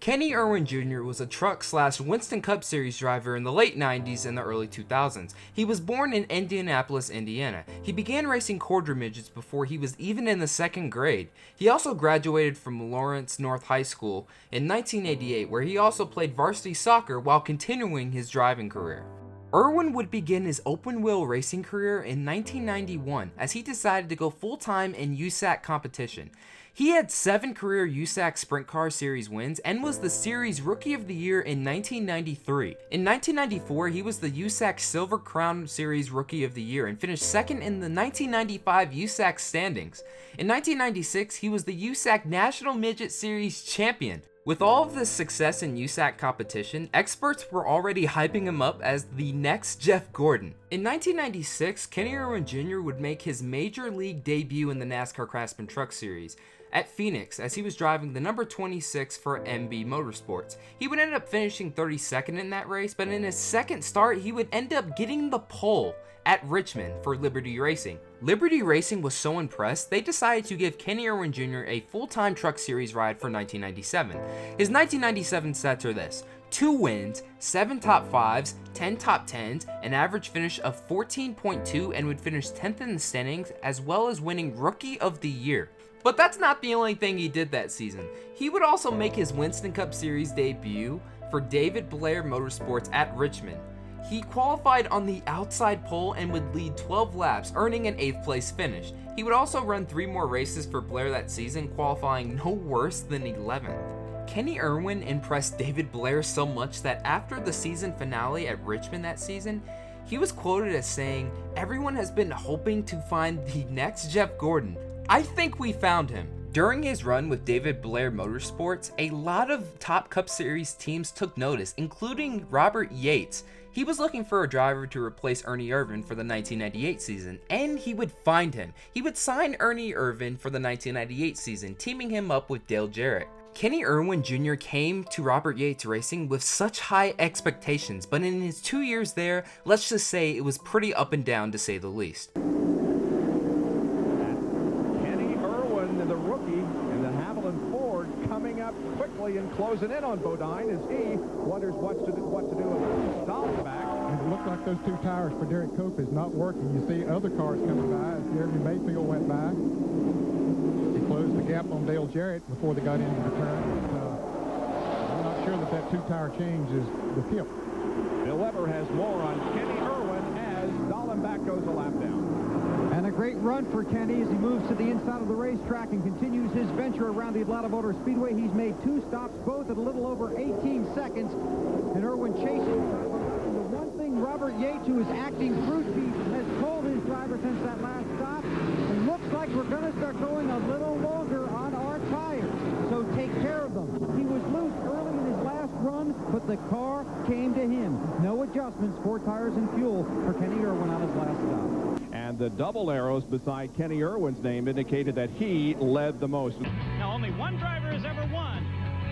Kenny Irwin Jr. was a truck/Winston Cup Series driver in the late 90s and the early 2000s. He was born in Indianapolis, Indiana. He began racing quarter midgets before he was even in the second grade. He also graduated from Lawrence North High School in 1988, where he also played varsity soccer while continuing his driving career. Irwin would begin his open-wheel racing career in 1991 as he decided to go full-time in USAC competition. He had 7 career USAC Sprint Car Series wins and was the Series Rookie of the Year in 1993. In 1994, he was the USAC Silver Crown Series Rookie of the Year and finished second in the 1995 USAC standings. In 1996, he was the USAC National Midget Series champion. With all of this success in USAC competition, experts were already hyping him up as the next Jeff Gordon. In 1996, Kenny Irwin Jr. would make his major league debut in the NASCAR Craftsman Truck Series at Phoenix as he was driving the number 26 for MB Motorsports. He would end up finishing 32nd in that race, but in his second start, he would end up getting the pole at Richmond for Liberty Racing. Liberty Racing was so impressed, they decided to give Kenny Irwin Jr. a full-time Truck Series ride for 1997. His 1997 stats are this: 2 wins, 7 top 5s, 10 top 10s, an average finish of 14.2, and would finish 10th in the standings, as well as winning Rookie of the Year. But that's not the only thing he did that season. He would also make his Winston Cup Series debut for David Blair Motorsports at Richmond. He qualified on the outside pole and would lead 12 laps, earning an 8th place finish. He would also run 3 more races for Blair that season, qualifying no worse than 11th. Kenny Irwin impressed David Blair so much that after the season finale at Richmond that season, he was quoted as saying, "Everyone has been hoping to find the next Jeff Gordon. I think we found him." During his run with David Blair Motorsports, a lot of top Cup Series teams took notice, including Robert Yates. He was looking for a driver to replace Ernie Irvan for the 1998 season, and he would find him. He would sign Ernie Irvan for the 1998 season, teaming him up with Dale Jarrett. Kenny Irwin Jr. came to Robert Yates Racing with such high expectations, but in his 2 years there, let's just say it was pretty up and down to say the least. Kenny Irwin, the rookie, and the Haviland Ford coming up quickly and closing in on Bodine as he wonders what to do with Sullivan back. It looked like those 2 tires for Derek Cope is not working. You see other cars coming by as Jeremy Mayfield went by. He closed the gap on Dale Jarrett before they got into the turn. I'm not sure that 2-tire change is the tip. Bill Weber has more on Kenny Irwin as Dallenbach goes a lap down. And a great run for Kenny as he moves to the inside of the racetrack and continues his venture around the Atlanta Motor Speedway. He's made 2 stops, both at a little over 18 seconds. And Irwin chasing. The one thing Robert Yates, who is acting cruise chief, has told his driver since that last stop, it looks like we're going to start going a little longer on our tires. So take care of them. He was loose early in his last run, but the car came to him. No adjustments, 4 tires and fuel for Kenny Irwin on his last stop. And the double arrows beside Kenny Irwin's name indicated that he led the most. Now, only one driver has ever won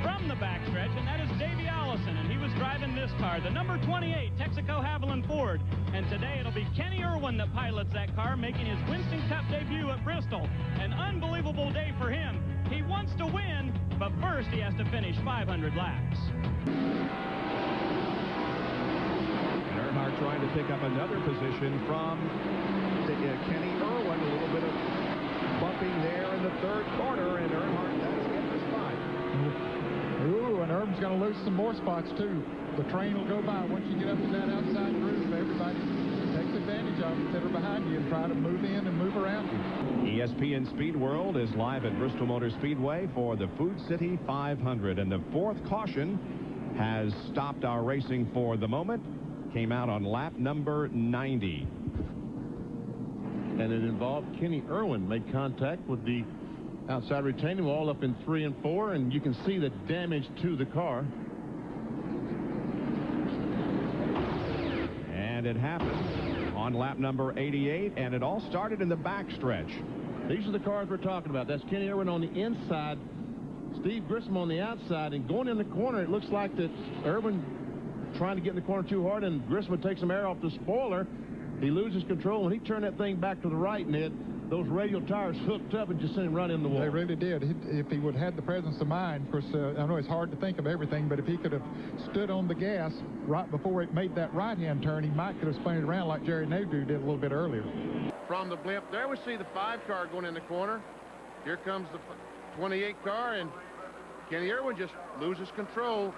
from the backstretch, and that is Davey Allison, and he was driving this car, the number 28 Texaco Haviland Ford. And today it'll be Kenny Irwin that pilots that car, making his Winston Cup debut at Bristol. An unbelievable day for him. He wants to win, but first he has to finish 500 laps. Earnhardt trying to pick up another position from Kenny Irwin. A little bit of bumping there in the 3rd corner, and Earnhardt does get the spot. Ooh, and Irvin's going to lose some more spots, too. The train will go by. Once you get up to that outside groove, everybody takes advantage of it that are behind you and try to move in and move around you. ESPN Speed World is live at Bristol Motor Speedway for the Food City 500, and the 4th caution has stopped our racing for the moment. Came out on lap number 90. And it involved Kenny Irwin, made contact with the outside retaining wall up in 3 and 4, and you can see the damage to the car. And it happened on lap number 88, and it all started in the backstretch. These are the cars we're talking about. That's Kenny Irwin on the inside, Steve Grissom on the outside, and going in the corner, it looks like that Irwin trying to get in the corner too hard, and Grissom takes some air off the spoiler. He loses control, and he turned that thing back to the right, Ned. those radial tires hooked up and just sent him right in the wall. They really did. If he would have had the presence of mind, of course, I know it's hard to think of everything, but if he could have stood on the gas right before it made that right-hand turn, he might could have spun it around like Jerry Nadeau did a little bit earlier. From the blimp, there we see the 5 car going in the corner. Here comes the 28 car, and Kenny Irwin just loses control.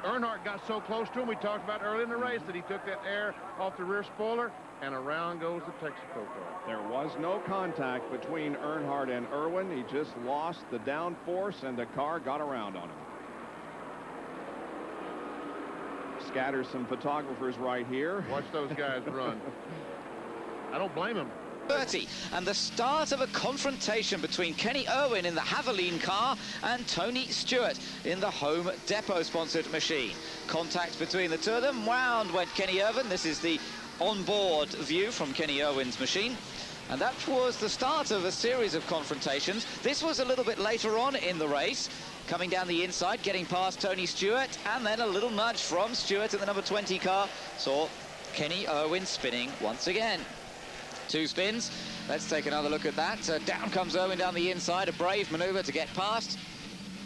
Earnhardt got so close to him, we talked about early in the race, that he took that air off the rear spoiler, and around goes the Texaco car. There was no contact between Earnhardt and Irwin. He just lost the downforce, and the car got around on him. Scatters some photographers right here. Watch those guys run. I don't blame him. 30, and the start of a confrontation between Kenny Irwin in the Haviland car and Tony Stewart in the Home Depot sponsored machine. Contact between the two of them. Round went Kenny Irwin. This is the onboard view from Kenny Irwin's machine, and that was the start of a series of confrontations. This was a little bit later on in the race, coming down the inside, getting past Tony Stewart, and then a little nudge from Stewart in the number 20 car saw Kenny Irwin spinning once again. 2 spins. Let's take another look at that. Down comes Irwin down the inside, a brave maneuver to get past.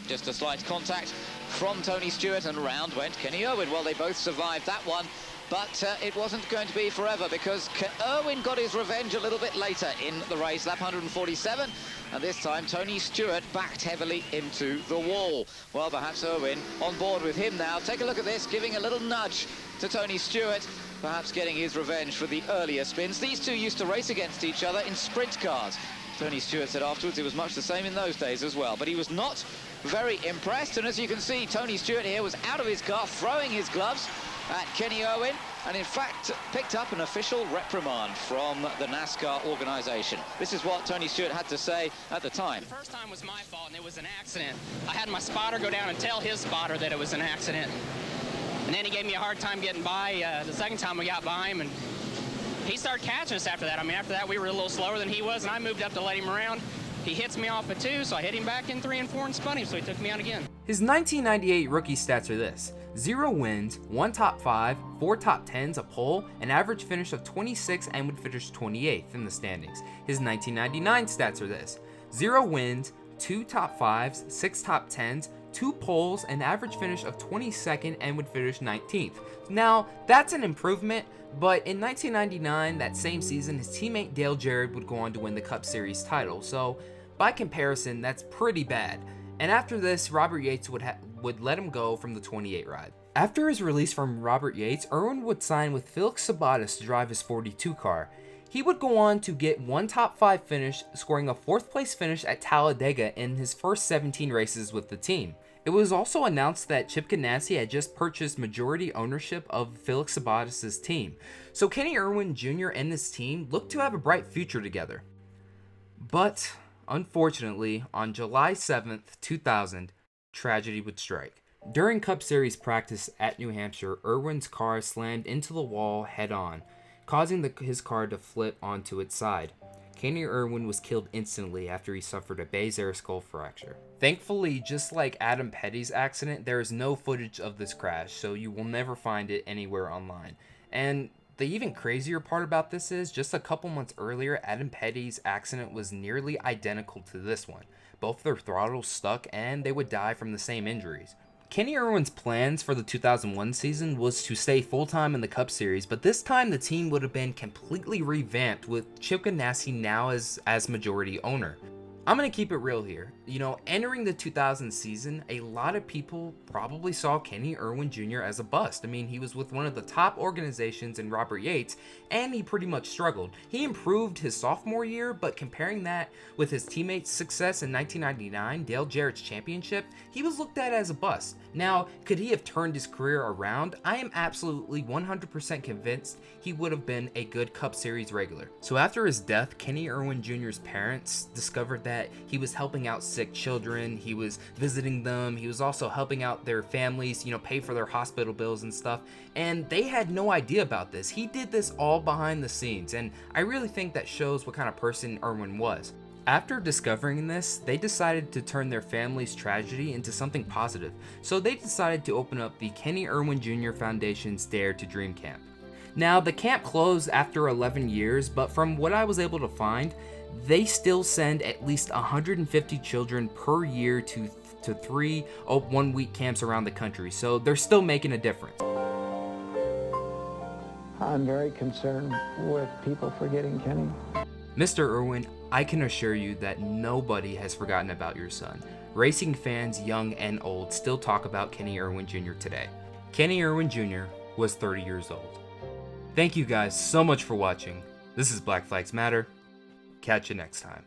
Just a slight contact from Tony Stewart, and round went Kenny Irwin. Well, they both survived that one, but it wasn't going to be forever, because Irwin got his revenge a little bit later in the race, lap 147, and this time Tony Stewart backed heavily into the wall. Well, perhaps Irwin on board with him now. Take a look at this, giving a little nudge to Tony Stewart, perhaps getting his revenge for the earlier spins. These two used to race against each other in sprint cars. Tony Stewart said afterwards it was much the same in those days as well, but he was not very impressed, and as you can see, Tony Stewart here was out of his car throwing his gloves at Kenny Irwin, and in fact picked up an official reprimand from the NASCAR organization. This is what Tony Stewart had to say at the time. The first time was my fault, and it was an accident. I had my spotter go down and tell his spotter that it was an accident, and then he gave me a hard time getting by. The second time we got by him, and he started catching us after that. I mean, after that we were a little slower than he was, and I moved up to let him around. He hits me off at 2, so I hit him back in 3 and 4 and spun him, so he took me out again. His 1998 rookie stats are this: 0 wins, 1 top 5, 4 top 10s, a pole, an average finish of 26, and would finish 28th in the standings. His 1999 stats are this: 0 wins, 2 top 5s, 6 top 10s, 2 poles, an average finish of 22nd, and would finish 19th. Now, that's an improvement, but in 1999, that same season, his teammate Dale Jarrett would go on to win the Cup Series title, so by comparison, that's pretty bad. And after this, Robert Yates would let him go from the 28 ride. After his release from Robert Yates, Irwin would sign with Felix Sabates to drive his 42 car. He would go on to get 1 top 5 finish, scoring a 4th place finish at Talladega in his first 17 races with the team. It was also announced that Chip Ganassi had just purchased majority ownership of Felix Sabates' team, so Kenny Irwin Jr. and this team looked to have a bright future together. But unfortunately, on July 7th, 2000, tragedy would strike. During Cup Series practice at New Hampshire, Irwin's car slammed into the wall head-on, causing his car to flip onto its side. Kenny Irwin was killed instantly after he suffered a base-air skull fracture. Thankfully, just like Adam Petty's accident, there is no footage of this crash, so you will never find it anywhere online. And the even crazier part about this is, just a couple months earlier, Adam Petty's accident was nearly identical to this one. Both their throttles stuck, and they would die from the same injuries. Kenny Irwin's plans for the 2001 season was to stay full-time in the Cup Series, but this time the team would have been completely revamped with Chip Ganassi now as majority owner. I'm going to keep it real here. You know, entering the 2000 season, a lot of people probably saw Kenny Irwin Jr. as a bust. I mean, he was with one of the top organizations in Robert Yates, and he pretty much struggled. He improved his sophomore year, but comparing that with his teammates' success in 1999, Dale Jarrett's championship, he was looked at as a bust. Now, could he have turned his career around? I am absolutely 100% convinced he would have been a good Cup Series regular. So after his death, Kenny Irwin Jr.'s parents discovered that he was helping out sick children, he was visiting them, he was also helping out their families, pay for their hospital bills and stuff, and they had no idea about this. He did this all behind the scenes, and I really think that shows what kind of person Irwin was. After discovering this, they decided to turn their family's tragedy into something positive, so they decided to open up the Kenny Irwin Jr. Foundation's Dare to Dream Camp. Now, the camp closed after 11 years, but from what I was able to find, they still send at least 150 children per year to 3 one-week camps around the country, so they're still making a difference. I'm very concerned with people forgetting Kenny. Mr. Irwin, I can assure you that nobody has forgotten about your son. Racing fans, young and old, still talk about Kenny Irwin Jr. today. Kenny Irwin Jr. was 30 years old. Thank you guys so much for watching. This is Black Flags Matter. Catch you next time.